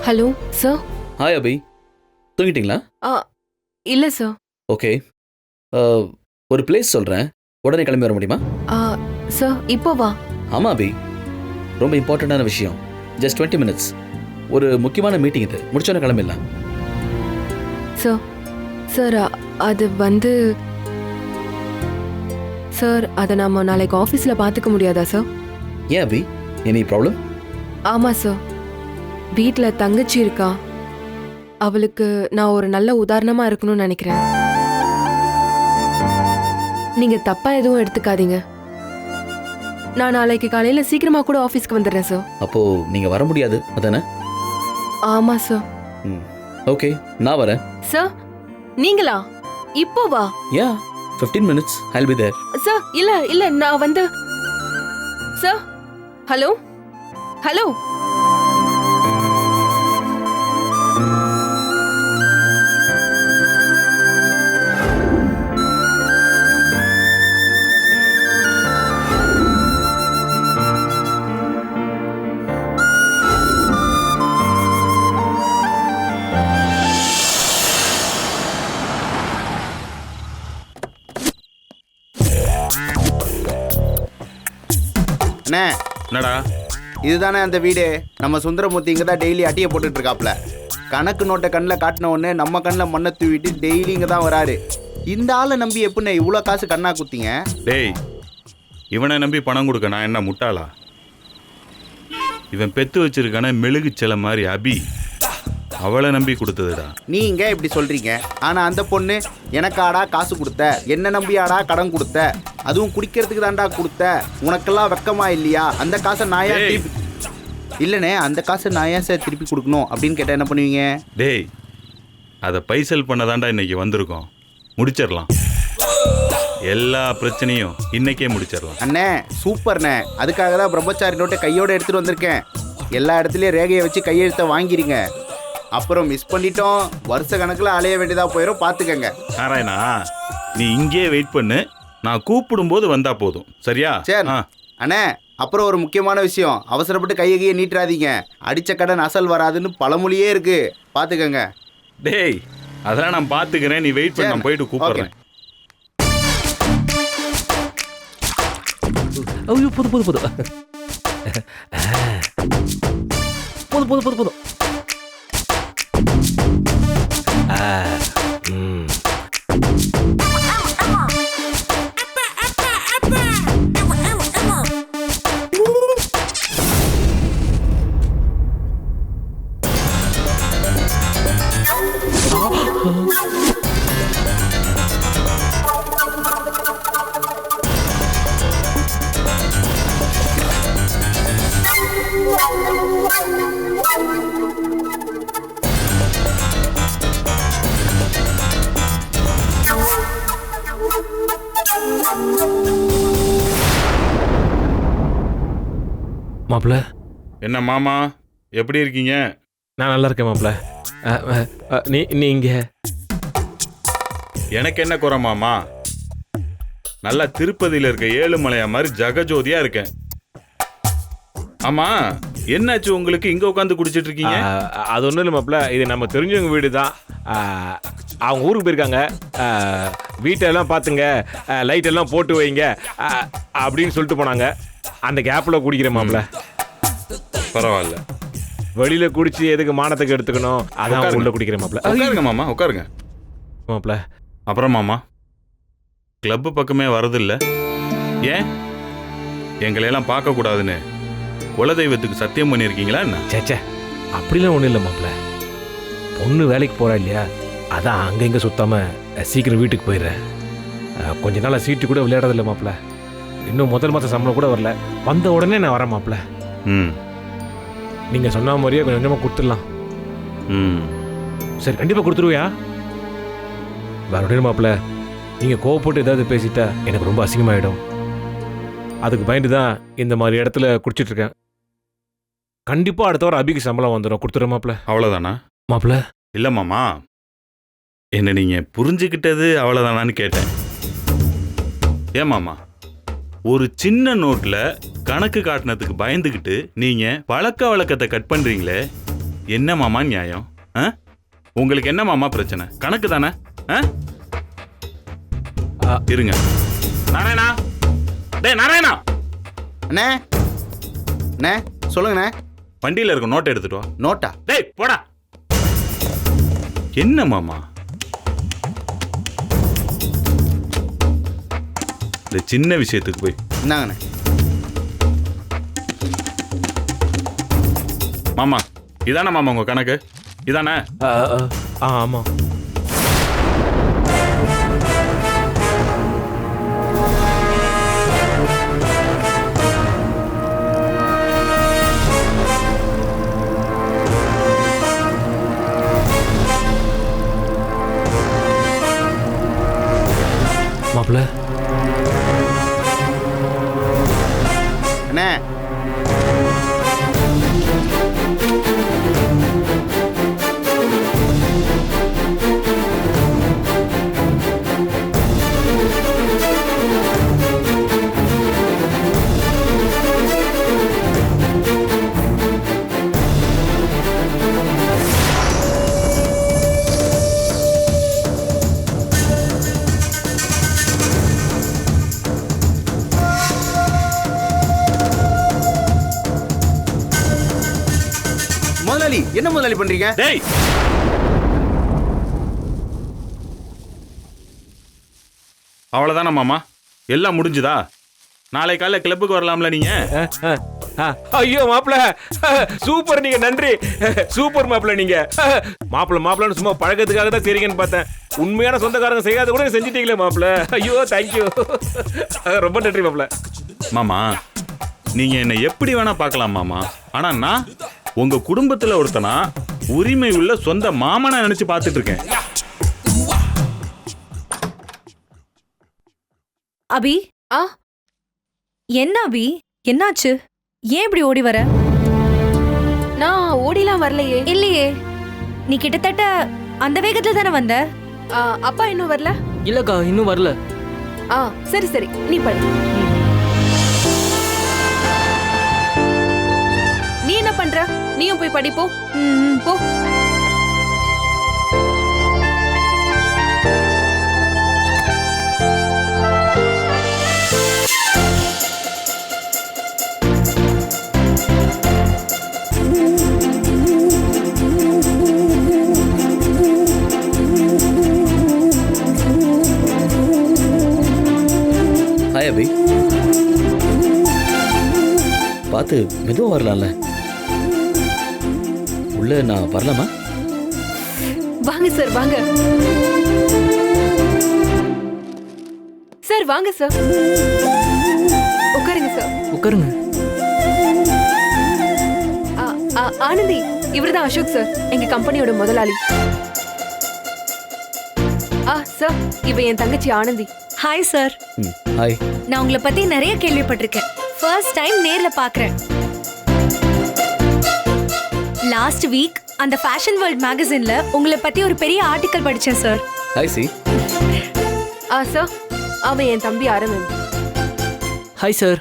Hello sir. Hi அபி, தூங்கிட்டீங்களா? இல்ல sir. Okay, ஒரு place சொல்கிறேன், உடனே கிளம்பி வர முடியுமா? சார் இப்போ வா. ஆமாம் அபி, ரொம்ப இம்பார்ட்டண்ட்டான விஷயம். Just 20 minutes. ஒரு முக்கியமான மீட்டிங், இது முடிச்சோன்னே கிளம்பிடலாம். சார் சார் அது வந்து சார், அதை நம்ம நாளைக்கு ஆஃபீஸில் பார்த்துக்க முடியாதா சார்? ஏன் அபி, எனி ப்ராப்ளம்? ஆமாம் சார், வீட்டில் தங்கச்சி இருக்கா, அவளுக்கு நான் ஒரு நல்ல உதாரணமாக இருக்கணும்னு நினைக்கிறேன். நீங்கள் தப்பாக எதுவும் எடுத்துக்காதீங்க. நான் நாளைக்கு காலையில் சீக்கிரமாக கூட ஆஃபீஸ்க்கு வந்துடுறேன் சார். அப்போது நீங்கள் வர முடியாது அதானே? ஆமாம் சார். ஓகே, நான் வரேன். சார் நீங்களா? இப்போ வா. யா, 15 minutes, I'll be there. Sir இல்ல இல்ல, நான் வந்து சார். Hello hello. அண்ணே, என்னடா இதுதானே அந்த வீடு. நம்ம சுந்தரமூர்த்தி இங்கே தான் டெய்லி அட்டியை போட்டுட்டு இருக்காப்ல. கணக்கு நோட்டை கண்ணில் காட்டின உடனே நம்ம கண்ணில் மண்ணை தூவிட்டு டெய்லி இங்கே தான் வராரு. இந்த ஆளை நம்பி எப்படிண்ணே இவ்வளோ காசு கண்ணா குத்திங்க? டேய், இவனை நம்பி பணம் கொடுக்க நான் என்ன முட்டாளா? இவன் பெத்து வச்சிருக்கான மெழுகு சில மாதிரி அபி, அவளை நம்பி கொடுத்ததுடா. நீங்க இப்படி சொல்றீங்க, ஆனா அந்த பொண்ணு எனக்காடா காசு கொடுத்த, என்ன நம்பியாடா கடன் கொடுத்த, அதுவும் குடிக்கிறதுக்கு தான்டா கொடுத்த, உனக்கெல்லாம் வெக்கமா இல்லையா? அந்த காசை நான் ஏன் திருப்பி இல்லைண்ணே, அந்த காசை நான் ஏன் சார் திருப்பி கொடுக்கணும் அப்படின்னு கேட்டால் என்ன பண்ணுவீங்க? டேய், அதை பைசல் பண்ணதாண்டா இன்னைக்கு வந்திருக்கோம். முடிச்சிடலாம், எல்லா பிரச்சனையும் இன்னைக்கே முடிச்சிடலாம். அண்ணே சூப்பர்ண்ணே, அதுக்காக தான் பிரம்மச்சாரி நோட்டை கையோடு எடுத்துகிட்டு வந்திருக்கேன். எல்லா இடத்துலையும் ரேகையை வச்சு கையெழுத்தை வாங்கிடுங்க. அப்புறம் மிஸ் பண்ணிட்டோம், வருஷ கணக்கில் அலைய வேண்டியதாக போயிடும், பார்த்துக்கங்க. நாராயணா, நீ இங்கே வெயிட் பண்ணு, நான் கூப்பிடும்போது வந்தா போதும், சரியா? சரி அண்ணே. அப்புறம் ஒரு முக்கியமான விஷயம், அவசரப்பட்டு கையை நீட்டுறாதீங்க. அடித்த கடன் அசல் வராதுன்னு பழமொழியே இருக்கு, பார்த்துக்கங்க. டேய், அதெல்லாம் நான் பார்த்துக்கிறேன், நீ வெயிட் பண்ண, நான் போயிட்டு கூப்பிடுறேன். ஐயோ, போதும் போதும் போதும் போதும் போதும் போதும் போதும். மாப்பிள்ள. என்ன மாமா, எப்படி இருக்கீங்க? நான் நல்லா இருக்கேன் மாப்பிள்ள. நீங்க? எனக்கு என்ன குறை மாமா, நல்லா திருப்பதியில் இருக்க ஏழுமலையா மாதிரி ஜகஜோதியா இருக்கேன். ஆமா, என்னாச்சு உங்களுக்கு, இங்க உட்காந்து குடிச்சிட்டு இருக்கீங்க? அது ஒன்றும் இல்லை மாப்பிள்ள, இது நம்ம தெரிஞ்சவங்க வீடு தான். அவங்க ஊருக்கு போயிருக்காங்க, வீட்டெல்லாம் பார்த்துங்க, லைட் எல்லாம் போட்டு வைங்க அப்படின்னு சொல்லிட்டு போனாங்க. அந்த கேப்பில் குடிக்கிற மாப்பிள்ள. பரவாயில்ல, வெளியில குடிச்சு எதுக்கு மானத்துக்கு எடுத்துக்கணும், அதான் உள்ள குடிக்கிற மாப்பிள்ள. உட்காருங்க மாமா, உட்காருங்க மாப்பிள்ள. அப்புறம் மாமா, கிளப்பு பக்கமே வரதில்ல, ஏன்? எங்களையெல்லாம் பார்க்கக்கூடாதுன்னு குலதெய்வத்துக்கு சத்தியம் பண்ணியிருக்கீங்களா என்ன? சேச்சே, அப்படிலாம் ஒன்றும் இல்லை மாப்பிள்ள. பொண்ணு வேலைக்கு போகிறா இல்லையா, அதான் அங்கங்கே சுத்தாமல் சீக்கிரம் வீட்டுக்கு போயிடுறேன். கொஞ்ச நாள் சீட்டு கூட விளையாடுறதில்ல மாப்பிள்ள. இன்னும் முதல் மாதம் சம்பளம் கூட வரல, வந்த உடனே நான் வரேன் மாப்பிள்ள. நீங்கள் சொன்ன மாதிரியே கொஞ்சம் கொஞ்சமாக கொடுத்துடலாம். சரி, கண்டிப்பாக கொடுத்துருவியா? வேற மாப்பிள்ள, நீங்கள் கோவப்பட்டு ஏதாவது பேசிட்டா எனக்கு ரொம்ப அசிங்கமாயிடும். அதுக்கு பயந்து தான் இந்த மாதிரி இடத்துல குடிச்சிட்ருக்கேன். கண்டிப்பாக அடுத்த வாரம் அபிக்கு சம்பளம் வந்துடும், கொடுத்துட்றேன் மாப்பிள்ள. அவ்வளோதானா மாப்பிள்ள? இல்லை மாமா, என்ன நீங்கள் புரிஞ்சுக்கிட்டது அவ்வளோதானான்னு கேட்டேன். ஏன் மாமா, ஒரு சின்ன நோட்டில் கணக்கு காட்டினதுக்கு பயந்துக்கிட்டு நீங்கள் பழக்க வழக்கத்தை கட் பண்ணுறீங்களே, என்ன மாமா நியாயம்? உங்களுக்கு என்ன மாமா பிரச்சனை? கணக்கு தானே? இருங்க. நாராயணா, டேய் நாராயணா, அண்ணே அண்ணே சொல்லுங்கண்ணே. வண்டியில இருக்க நோட் எடுத்துட்டு வா. நோட்டா? டேய் போடா. என்ன மாமா இந்த சின்ன விஷயத்துக்கு போய் இந்தாங்கண்ணே. மாமா இதானே மாமா உங்க கணக்கு? இதானே? ஆமா. மாப்பிள்ள அண்ணே முதலாளி, என்ன முதலாளி பண்றீங்க? டேய் அவ்வளவுதானா மாமா? எல்லாம் முடிஞ்சுதா? நாளை காலைல கிளப்புக்கு வரலாம்ல நீங்க? ஐயோ மாப்பிள்ள சூப்பர், நீங்க நன்றி. சூப்பர் மாப்பிள்ள, நீங்க மாப்பிள்ளன்னு சும்மா பழக்கத்துக்காக தான் செய்றீங்கன்னு பார்த்தேன். உண்மையான சொந்தக்காரங்க செய்யாத கூட செஞ்சிட்டீங்களே மாப்பிள்ள. ஐயோ தேங்க்யூ, ரொம்ப நன்றி மாப்பிள்ள. மாமா நீங்க என்ன எப்படி வேணா பார்க்கலாம் மாமா, ஆனா நான் உங்க குடும்பத்துல ஒருத்தனா உரிமை உள்ள சொந்த மாமனா நினைச்சு பார்த்துட்டு இருக்கேன். அபி, என்ன அபி, என்னாச்சு? ஏன் இப்படி ஓடி வர? நான் ஓடிலாம் வரலையே. இல்லையே, நீ கிட்டத்தட்ட அந்த வேகத்துல தானே வந்த. அப்பா இன்னும் வரல? இல்லக்கா இன்னும் வரல. சரி சரி, நீ படி. நீ என்ன பண்ற? நீயும் போய் படிப்போ. போ. ஹாய் அபி. பார்த்து மெதுவாக வரலாம்ல. உள்ள நான் வரலாமா? வாங்க சார், வாங்க சார், வாங்க சார். உட்காருங்க சார். உட்காருங்க. ஆனந்தி, இவர்தான் அசோக் சார், எங்க கம்பெனியோட முதலாளி. சார், இவ என் தங்கச்சி ஆனந்தி. Hi sir. ஹாய். நான் உங்களை பத்தி நிறைய கேள்விப்பட்டிருக்கேன். ஃபர்ஸ்ட் டைம் நேர்ல பாக்குறேன். லாஸ்ட் வீக் அந்த ஃபேஷன் வேர்ல்ட் மேகசின்ல உங்களை பத்தி ஒரு பெரிய ஆர்டிக்கல் படிச்சேன் சார். Hi C. சார், அவன் என் தம்பி Aravind. Hi sir.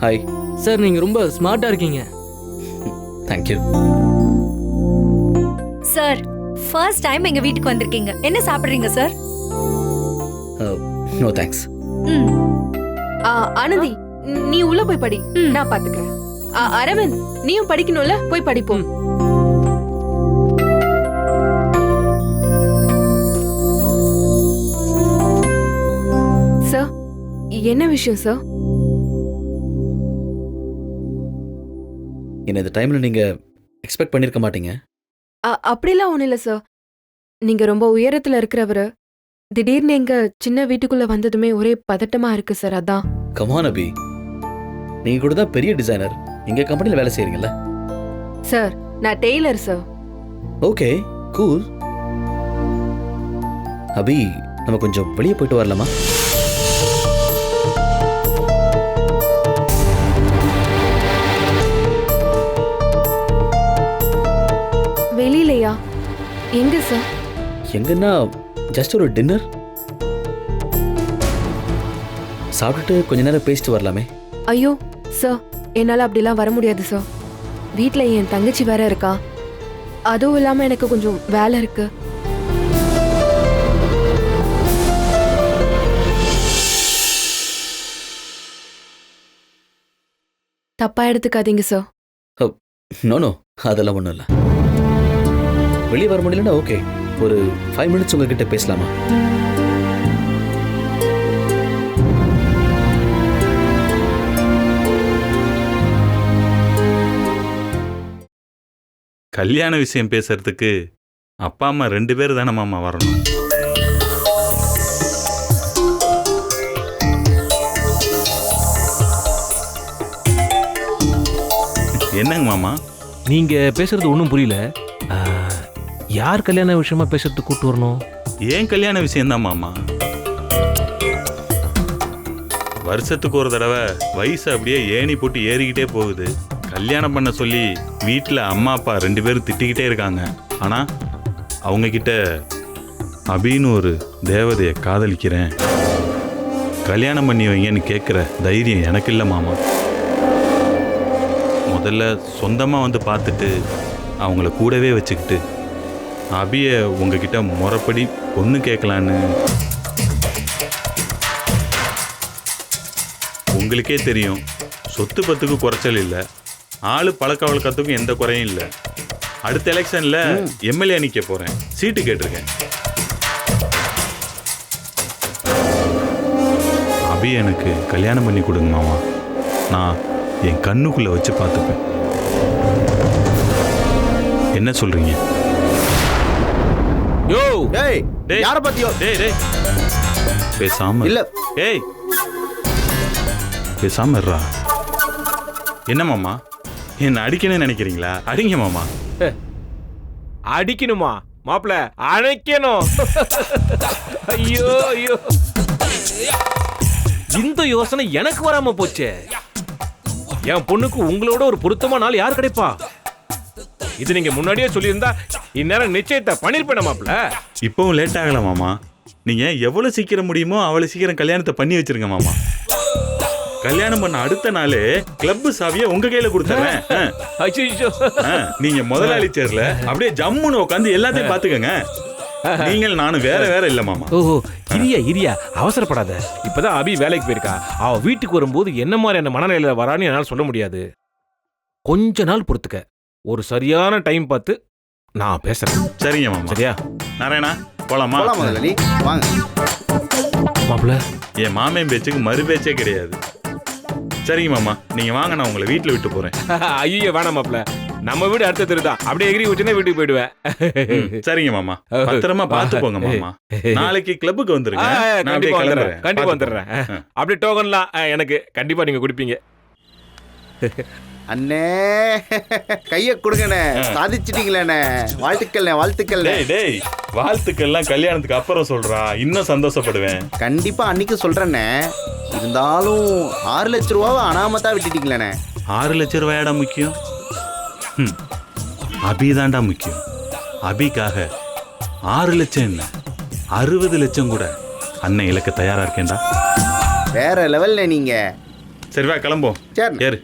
Hi sir, நீங்க ரொம்ப ஸ்மார்ட்டா இருக்கீங்க. தேங்க்யூ. சார், ஃபர்ஸ்ட் டைம் எங்க வீட்டுக்கு வந்திருக்கீங்க. என்ன சாப்பிடுறீங்க சார்? No thanks. ஆனந்தி, நீ உள்ள போய் படி, நான் பாத்துக்கிறேன். அரவிந்த், நீயும் படிக்கணும்ல, போய் படிப்போம். சார், என்ன விஷயம் சார்? என்ன இந்த டைம்ல நீங்க எக்ஸ்பெக்ட் பண்ணிருக்க மாட்டீங்க. அப்படிலாம் ஒண்ணும் இல்ல சார். நீங்க ரொம்ப உயரத்துல இருக்கிறவரு, திடீர்னு எங்க சின்ன வீட்டுக்குள்ள வந்ததுமே ஒரே பதட்டமா இருக்கு சார், அதான். கமான் அபி, நீங்க கூட தான் பெரிய டிசைனர், எங்க கம்பெனில வேலை செய்றீங்கல்ல. சார், நான் tailor sir. Okay cool. Abhi, நம்ம கொஞ்சம் வெளியே போயிட்டு வரலாமா? வெளியிலையா? எங்க சார்? எங்கன்னா ஜஸ்ட் ஒரு டின்னர் சாப்பிட்டுட்டு கொஞ்ச நேரம் பேசிட்டு வரலாமே. ஐயோ சார், என்னால அப்படிலாம் வர முடியாது சார். வீட்ல என் தங்கச்சி வேற இருக்கா. அதுவும் இல்லாம எனக்கு கொஞ்சம் வேலை இருக்கு. தப்பா எடுத்துக்காதீங்க சார். நோ அதெல்லாம் ஒன்றும் இல்லை. வெளியே வர முடியலன்னா ஓகே, ஒரு 5 மினிட்ஸ் உங்ககிட்ட பேசலாமா? கல்யாண விஷயம் பேசுறதுக்கு அப்பா அம்மா 2 பேர் தானே மாமா வரணும். என்னங்க மாமா? நீங்க பேசுறது ஒன்றும் புரியல. ஆ, யார் கல்யாண விஷயமா பேசுறதுக்கு கூட்டு வரணும்? ஏன் கல்யாண விஷயம்தான் மாமா. வருஷத்துக்கு ஒரு தடவை வயசு அப்படியே ஏணி போட்டு ஏறிக்கிட்டே போகுது. கல்யாணம் பண்ண சொல்லி வீட்டில் அம்மா அப்பா 2 பேரும் திட்டிக்கிட்டே இருக்காங்க. ஆனால் அவங்கக்கிட்ட அபின்னு ஒரு தேவதையை காதலிக்கிறேன், கல்யாணம் பண்ணி வைங்கன்னு கேட்குற தைரியம் எனக்கு இல்லை மாமா. முதல்ல சொந்தமாக வந்து பார்த்துட்டு அவங்கள கூடவே வச்சுக்கிட்டு அபியை உங்ககிட்ட முறைப்படி பொண்ணு கேட்கலான்னு. உங்களுக்கே தெரியும், சொத்து பத்துக்கு குறைச்சல் இல்லை, ஆளு பழக்க வழக்கத்துக்கும் எந்த குறையும் இல்லை. அடுத்த எலெக்ஷன்ல எம்எல்ஏ நிக்க போறேன், சீட்டு கேட்டிருக்கேன். அபி எனக்கு கல்யாணம் பண்ணி கொடுங்க மாமா, நான் என் கண்ணுக்குள்ள வச்சு பார்த்துப்பேன். என்ன சொல்றீங்க? யோ டேய் டேய். யார பத்தியோ? டேய் டேய் பேசாம இல்ல ஏய் பேசாம இருடா. என்ன மாமா, என்ன அடிக்கணும்னு நினைக்கிறீங்களா? அடிங்க மாமா. அடிக்கணுமா மாப்பிள? அணைக்கணும். ஐயோ ஐயோ, இந்த யோசனை எனக்கு வராம போச்சே. என் பொண்ணுக்கு உங்களோட ஒரு பொருத்தமான நாள் யார் கிடைப்பா? இது நீங்க முன்னாடியே சொல்லியிருந்தா இந்நேரம் நிச்சயத்தை பண்ணிருப்பேன் மாப்பிள. இப்பவும் லேட் ஆகல மாமா. நீங்க எவ்வளவு சீக்கிரம் முடியுமோ அவ்வளவு சீக்கிரம் கல்யாணத்தை பண்ணி வச்சிருங்க மாமா. கல்யாணம் பண்ண அடுத்த நாளே கிளப் சாவியை உங்க கையில கொடுத்துறேன். ஐயோ, நீங்க முதலாளி சேர்ல அப்படியே ஜம்முன்னு உட்காந்து எல்லாத்தையும் பாத்துக்கங்க. நீங்கள் நானும் வேற வேற இல்ல மாமா. ஓஹோ, இரியா அவசரப்படாத. இப்பதான் அபி வேலைக்கு போயிருக்கா. அவ வீட்டுக்கு வரும்போது என்ன மாதிரியான மனநிலையில வரான்னு என்னால சொல்ல முடியாது. கொஞ்ச நாள் பொறுத்துக்க, ஒரு சரியான டைம் பார்த்து நான் பேசுறேன். சரிங்க மாமா. சரியா நாராயணா, போலாமா? போலாம் முதலாளி, வாங்க. மாப்பிள? என் மாமன் பேச்சுக்கு மறு பேச்சே கிடையாது. சரிங்க மாமா, நீங்க வாங்க, நான் உங்களை வீட்டுல விட்டு போறேன். ஐயோ வேணாம் மாப்பிள, நம்ம வீடு அடுத்த தெரு தான். அப்படியே எகிரி வச்சுன்னா வீட்டுக்கு போயிடுவேன். சரிங்க மாமா, பத்திரமா பார்த்து போங்க மாமா. நாளைக்கு கிளப்புக்கு வந்துருங்க. நான் அப்படியே கிளம்புறேன். கண்டிப்பா வந்துடுறேன். அப்படியே டோக்கன்லாம் எனக்கு கண்டிப்பா நீங்க கொடுப்பீங்க. அண்ணே கைய கொடுங்கண்ணே, சாதிச்சிட்டீங்களேண்ணே. வாழ்த்துக்கள்ண்ணே, வாழ்த்துக்கள்ண்ணே. டேய் டேய், வாழ்த்துக்கள்லாம் கல்யாணத்துக்கு அப்புறம் சொல்றா, இன்னும் சந்தோஷப்படுவேன். கண்டிப்பா அன்னைக்கு சொல்றேண்ணே. இருந்தாலும் 6 லட்ச ரூபாவை அனாமத்தா விட்டுட்டீங்களேண்ணே. 6 லட்ச ரூபாயாடா முக்கியம்? அபிதான்டா முக்கியம். அபிக்காக 6 லட்சம் என்ன, 60 லட்சம் கூட அண்ணன் இலக்க தயாரா இருக்கேன்டா. வேற லெவல்ல நீங்க. சரி வா கிளம்போம். சரி. ஏறு.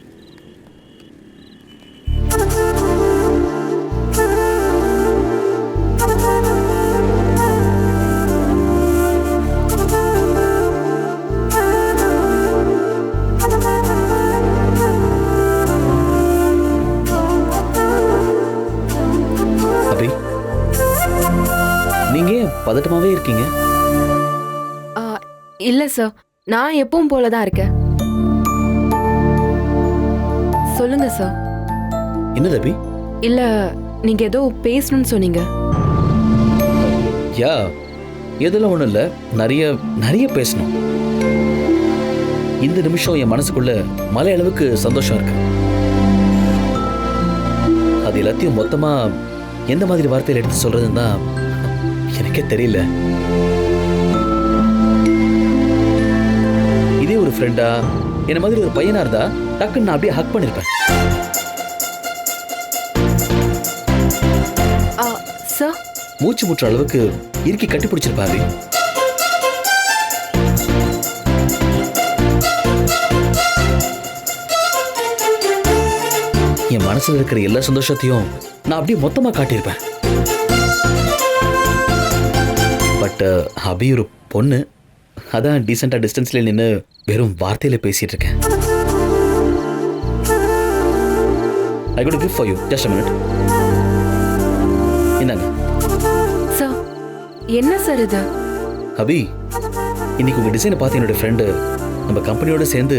அபி, நீங்க ஏன் பதட்டமாவே இருக்கீங்க? இல்ல சார், நான் எப்பவும் போலதான் இருக்கேன். சொல்லுங்க சார். என்னது அபி? இல்ல, நீங்க ஏதோ பேசணும்னு சொன்னீங்க. யா, எதெல்லாம் ஒண்ணும் இல்ல, நிறைய நிறைய பேசணும். இந்த நிமிஷம் என் மனசுக்குள்ள மலை அளவுக்கு சந்தோஷம் இருக்கு. அது எல்லாத்தையும் மொத்தமா எந்த மாதிரி வார்த்தையில் எடுத்து சொல்றதுன்னு தான் எனக்கே தெரியல. இதே ஒரு ஃப்ரெண்டா, என்ன மாதிரி ஒரு பையனா இருந்தா டக்குன்னு நான் அப்படியே ஹக் பண்ணிருப்பேன். சார், மூச்சு முற்ற அளவுக்கு இறுக்கி கட்டி பிடிச்சிருப்பாரு. என் மனசுல இருக்கிற எல்லா சந்தோஷத்தையும் நான் அப்படியே மொத்தமா காட்டியிருப்பேன். பட் அபி ஒரு பொண்ணு, அதான் டீசெண்டா டிஸ்டன்ஸ்ல நின்று வெறும் வார்த்தையில பேசிட்டு இருக்கேன். I got a gift for you. Just a minute. இந்தாங்க. சார் என்ன சார் இது? அபி, இன்னைக்கு உங்க டிசைனை பார்த்து என்னோட ஃப்ரெண்டு நம்ம கம்பெனியோட சேர்ந்து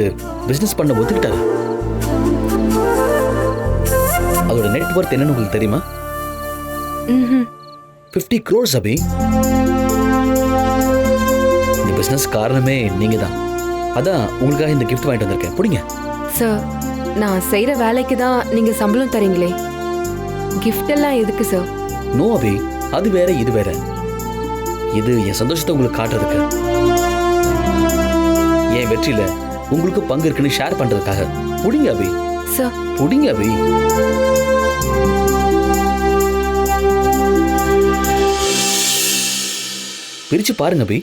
பிசினஸ் பண்ண ஒத்துக்கிட்டாரு. அதோட நெட் ஒர்த் என்னன்னு உங்களுக்கு தெரியுமா? 50 crores அபி. இந்த பிசினஸ் காரணமே நீங்க தான். அதான் உங்களுக்காக இந்த கிஃப்ட் வாங்கிட்டு வந்திருக்கேன். பிடிங்க. சார் நான் செய்யற வேலைக்கு தான் நீங்க சம்பளம் தரீங்களே, கிஃப்ட் எல்லாம் எதுக்கு சார்? நோ அபி, அது வேற இது வேற. இது என் சந்தோஷத்தை உங்களுக்கு காட்டுறதுக்கு, என் வெற்றியில உங்களுக்கு பங்கு இருக்குன்னு ஷேர் பண்றதுக்காக. புடிங்க அபி. சார் புடிங்க அபி. பிரிச்சு பாருங்க அபி.